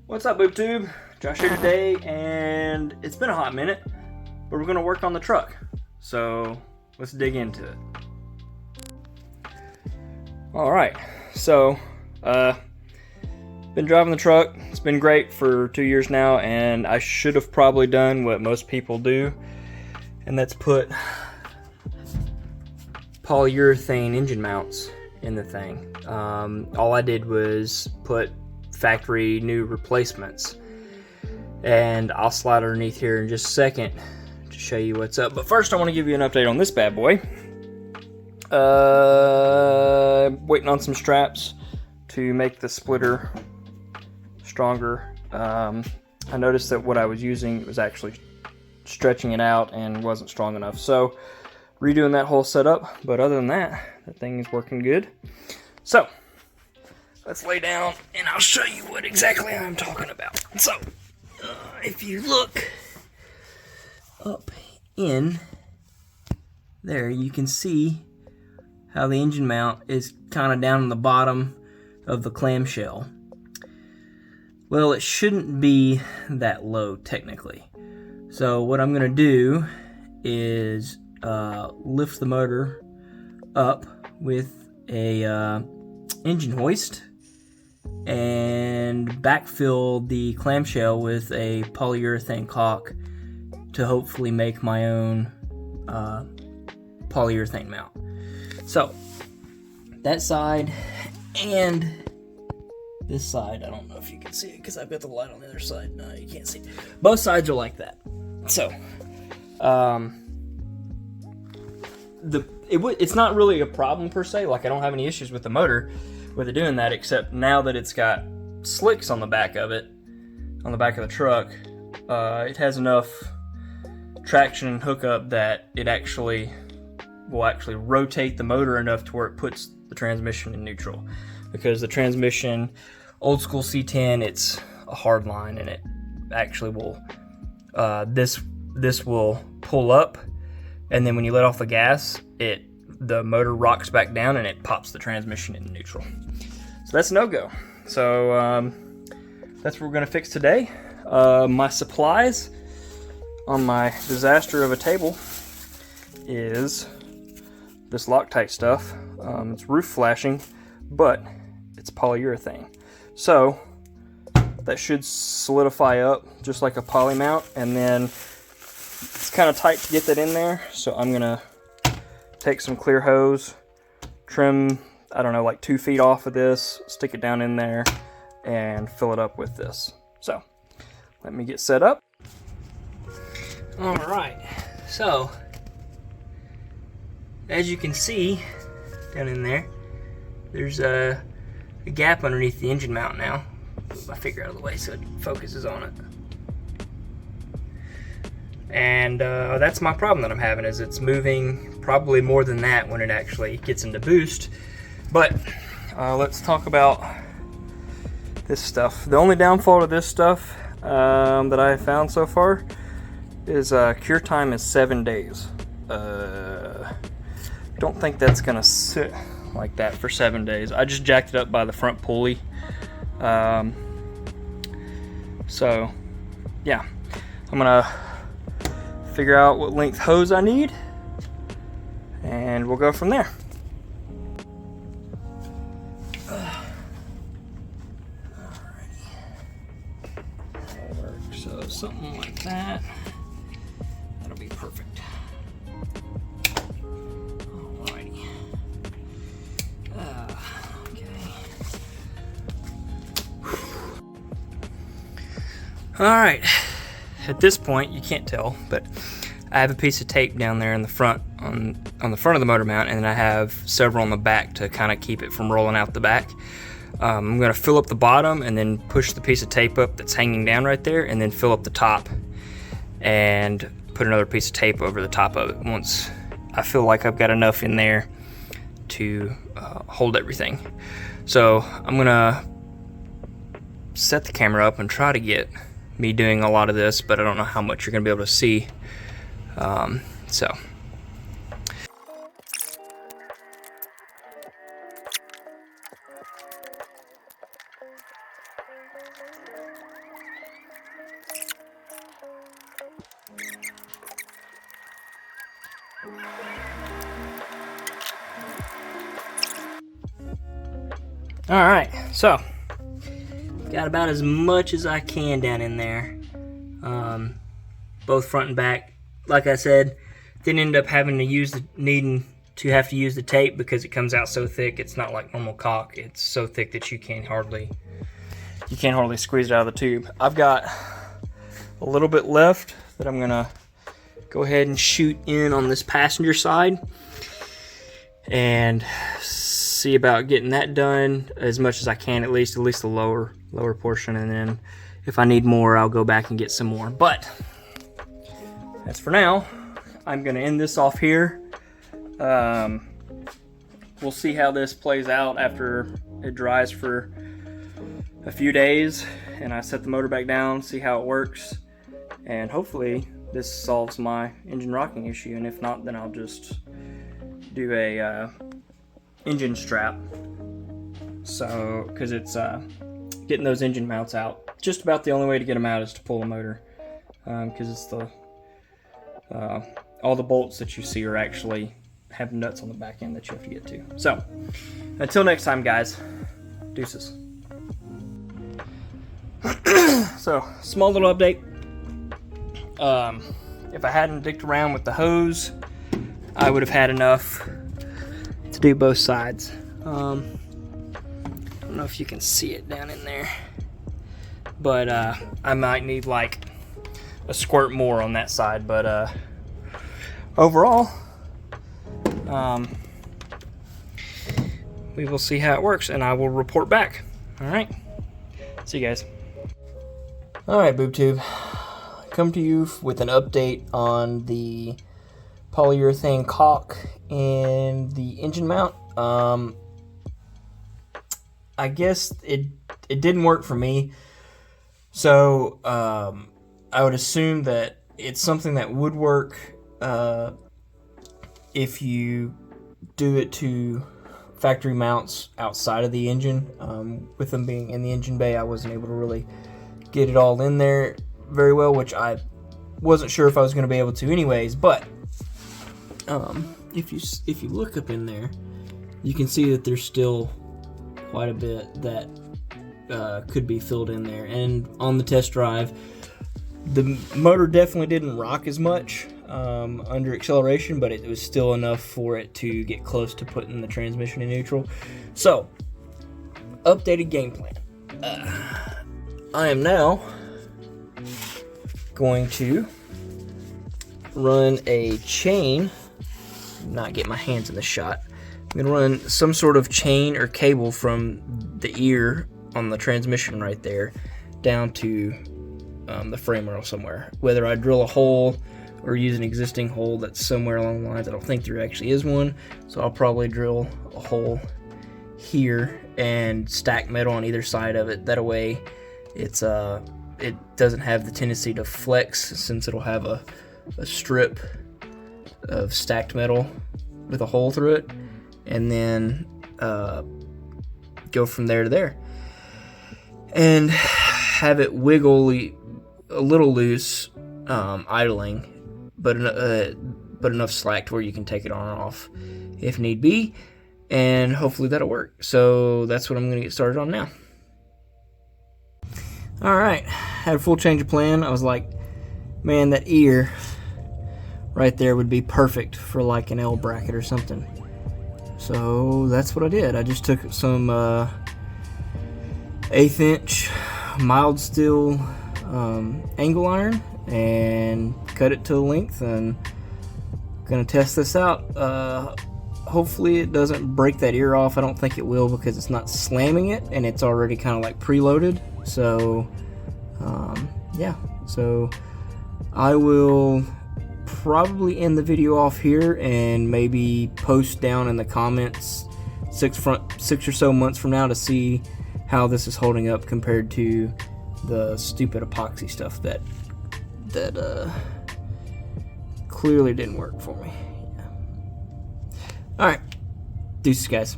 What's up, BoobTube? Josh here today, and it's been a hot minute, but we're gonna work on the truck. So let's dig into it. All right, so been driving the truck. It's been great for 2 years now, and I should have probably done what most people do, and that's put polyurethane engine mounts in the thing. All I did was put factory new replacements, and I'll slide underneath here in just a second to show you what's up. But first I want to give you an update on this bad boy. Waiting on some straps to make the splitter stronger. I noticed that what I was using was actually stretching it out and wasn't strong enough, so redoing that whole setup. But other than that, the thing is working good. So let's lay down and I'll show you what exactly I'm talking about. So, if you look up in there, you can see how the engine mount is kind of down in the bottom of the clamshell. Well, it shouldn't be that low technically. So what I'm going to do is lift the motor up with a engine hoist and backfill the clamshell with a polyurethane caulk to hopefully make my own polyurethane mount. So that side and this side, I don't know if you can see it because I've got the light on the other side. No, you can't see it. Both sides are like that. So it's not really a problem per se. Like, I don't have any issues with the motor with it doing that, except now that it's got slicks on the back of it, on the back of the truck, it has enough traction and hookup that it will actually rotate the motor enough to where it puts the transmission in neutral. Because the transmission, old school C10, it's a hard line, and it actually will this will pull up, and then when you let off the gas, the motor rocks back down and it pops the transmission in neutral. So that's no-go. So that's what we're going to fix today. My supplies on my disaster of a table is this Loctite stuff. It's roof flashing, but it's polyurethane. So that should solidify up just like a poly mount, and then it's kind of tight to get that in there. So I'm going to take some clear hose, trim, I don't know, like 2 feet off of this, stick it down in there, and fill it up with this. So, let me get set up. Alright, so, as you can see, down in there, there's a gap underneath the engine mount now. Move my finger out of the way so it focuses on it. And that's my problem that I'm having, is it's moving probably more than that when it actually gets into boost. But let's talk about this stuff. The only downfall to this stuff that I have found so far is cure time is 7 days. Don't think that's gonna sit like that for 7 days. I just jacked it up by the front pulley. So yeah, I'm gonna figure out what length hose I need, and we'll go from there. Alrighty. That'll work. So something like that. That'll be perfect. Alrighty. Okay. Alright. At this point, you can't tell, but I have a piece of tape down there in the front, on the front of the motor mount, and then I have several on the back to kind of keep it from rolling out the back. I'm going to fill up the bottom and then push the piece of tape up that's hanging down right there, and then fill up the top and put another piece of tape over the top of it once I feel like I've got enough in there to hold everything. So I'm going to set the camera up and try to get me doing a lot of this, but I don't know how much you're going to be able to see. So Alright, so got about as much as I can down in there, both front and back. Like I said, didn't end up having to needing to have to use the tape because it comes out so thick. It's not like normal caulk. It's so thick that you can't hardly squeeze it out of the tube. I've got a little bit left that I'm gonna go ahead and shoot in on this passenger side and see about getting that done as much as I can, at least the lower portion, and then if I need more, I'll go back and get some more. But as for now, I'm gonna end this off here. We'll see how this plays out after it dries for a few days and I set the motor back down, see how it works, and hopefully this solves my engine rocking issue. And if not, then I'll just do a engine strap. So, because it's getting those engine mounts out, just about the only way to get them out is to pull the motor, because it's the all the bolts that you see are actually have nuts on the back end that you have to get to. So until next time, guys, deuces. So small little update. If I hadn't dicked around with the hose, I would have had enough to do both sides. I don't know if you can see it down in there, but I might need like a squirt more on that side. But overall, we will see how it works, and I will report back. All right, see you guys. All right, BoobTube, come to you with an update on the polyurethane caulk and the engine mount. I guess it didn't work for me, so I would assume that it's something that would work if you do it to factory mounts outside of the engine. With them being in the engine bay, I wasn't able to really get it all in there very well, which I wasn't sure if I was going to be able to anyways. But if you look up in there, you can see that there's still quite a bit that could be filled in there. And on the test drive, the motor definitely didn't rock as much under acceleration, but it was still enough for it to get close to putting the transmission in neutral. So, updated game plan. I am now going to run a chain, not get my hands in the shot. I'm going to run some sort of chain or cable from the ear on the transmission right there down to the frame rail somewhere. Whether I drill a hole or use an existing hole that's somewhere along the lines, I don't think there actually is one, so I'll probably drill a hole here and stack metal on either side of it. That way it doesn't have the tendency to flex, since it'll have a strip of stacked metal with a hole through it, and then go from there to there and have it wiggle a little loose, idling, but enough slack to where you can take it on and off if need be, and hopefully that'll work. So that's what I'm going to get started on now. Alright, had a full change of plan. I was like, man, that ear right there would be perfect for like an L bracket or something. So that's what I did. I just took some 1/8 inch mild steel angle iron and cut it to length, and gonna test this out. Hopefully it doesn't break that ear off. I don't think it will, because it's not slamming it and it's already kind of like preloaded. So yeah, so I will probably end the video off here and maybe post down in the comments 6 or so months from now to see how this is holding up compared to the stupid epoxy stuff that clearly didn't work for me. Yeah. All right, deuces, guys.